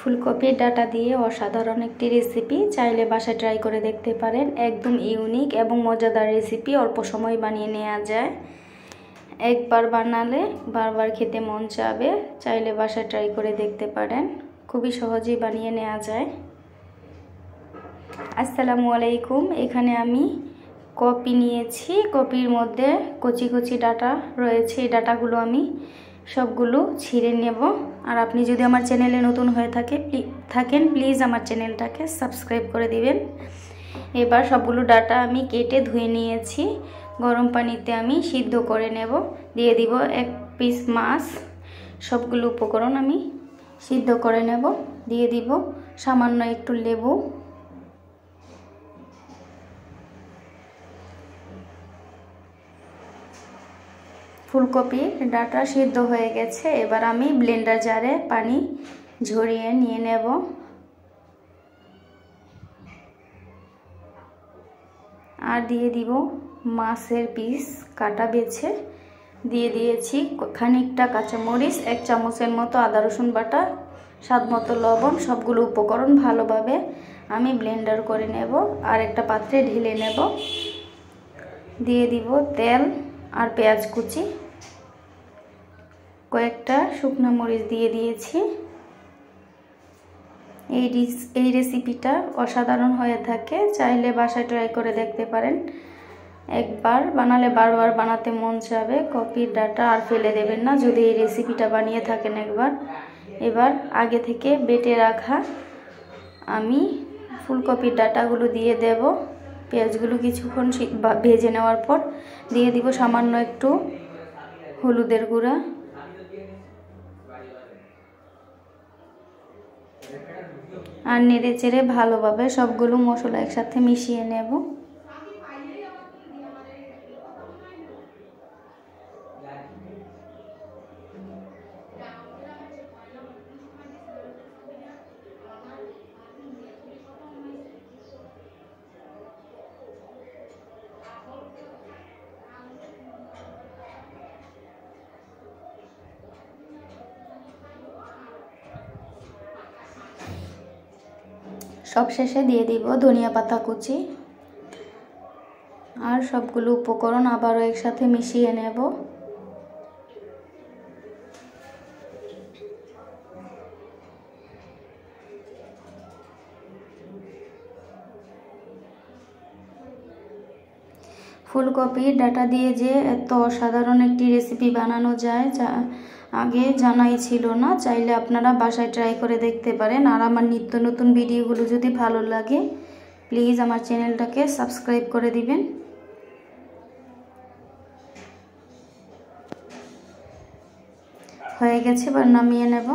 ফুলকপির ডাটা দিয়ে অসাধারণ একটি রেসিপি, চাইলে বাসায় ট্রাই করে দেখতে পারেন। একদম ইউনিক এবং মজাদার রেসিপি, অল্প সময় বানিয়ে নেওয়া যায়। একবার বানালে বারবার খেতে মন চাবে, চাইলে বাসায় ট্রাই করে দেখতে পারেন। খুবই সহজেই বানিয়ে নেওয়া যায়। আসসালামু আলাইকুম। এখানে আমি কপি নিয়েছি, কপির মধ্যে কচি কচি ডাটা রয়েছে। এই ডাটাগুলো আমি সবগুলো ছিঁড়ে নেব। আর আপনি যদি আমার চ্যানেলে নতুন হয়ে থাকেন প্লিজ আমার চ্যানেলটাকে সাবস্ক্রাইব করে দিবেন। এবার সবগুলো ডাটা আমি কেটে ধুয়ে নিয়েছি। গরম পানিতে আমি সিদ্ধ করে নেব। দিয়ে দিব 1 পিস মাছ। সবগুলো উপকরণ আমি সিদ্ধ করে নেব। দিয়ে দিব সামান্য একটু লেবু। ফুলকপির ডাটা সিদ্ধ হয়ে গেছে। এবার আমি ব্লেন্ডার জারে পানি ঝরিয়ে নিয়ে নেব। আর দিয়ে দিব মাছের পিস কাটা বেছে। দিয়ে দিয়েছি খানিকটা কাঁচামরিচ, 1 চামচের মতো আদা রসুন বাটা, স্বাদ মতো লবণ। সবগুলো উপকরণ ভালোভাবে আমি ব্লেন্ডার করে নেব। আর একটা পাত্রে ঢেলে নেব। দিয়ে দিব তেল আর পেঁয়াজ কুচি, কয়েকটা শুকনো মরিচ দিয়ে দিয়েছি। এই রেসিপিটা অসাধারণ হয়ে থাকে, চাইলে বাসায় ট্রাই করে দেখতে পারেন। একবার বানালে বারবার বানাতে মন চাবে। কপির ডাটা আর ফেলে দেবেন না যদি এই রেসিপিটা বানিয়ে থাকেন একবার। এবার আগে থেকে বেটে রাখা আমি ফুলকপির ডাটাগুলো দিয়ে দেব। পেঁয়াজগুলো কিছুক্ষণ ভেজে নেওয়ার পর দিয়ে দিব সামান্য একটু হলুদের গুঁড়া। আর নেড়ে চেড়ে ভালোভাবে সবগুলো মশলা একসাথে মিশিয়ে নেব। সবশেষে দিয়ে দিব ধনিয়া পাতা কুচি। আর সবগুলো উপকরণ আবারও একসাথে মিশিয়ে নেব। ফুলকপির ডাটা দিয়ে যে এত অসাধারণ একটি রেসিপি বানানো যায় যা আগে জানাই ছিল না। চাইলে আপনারা বাসায় ট্রাই করে দেখতে পারেন। আর আমার নিত্য নতুন ভিডিওগুলো যদি ভালো লাগে প্লিজ আমার চ্যানেলটাকে সাবস্ক্রাইব করে দিবেন। হয়ে গেছে, এবার নামিয়ে নেব।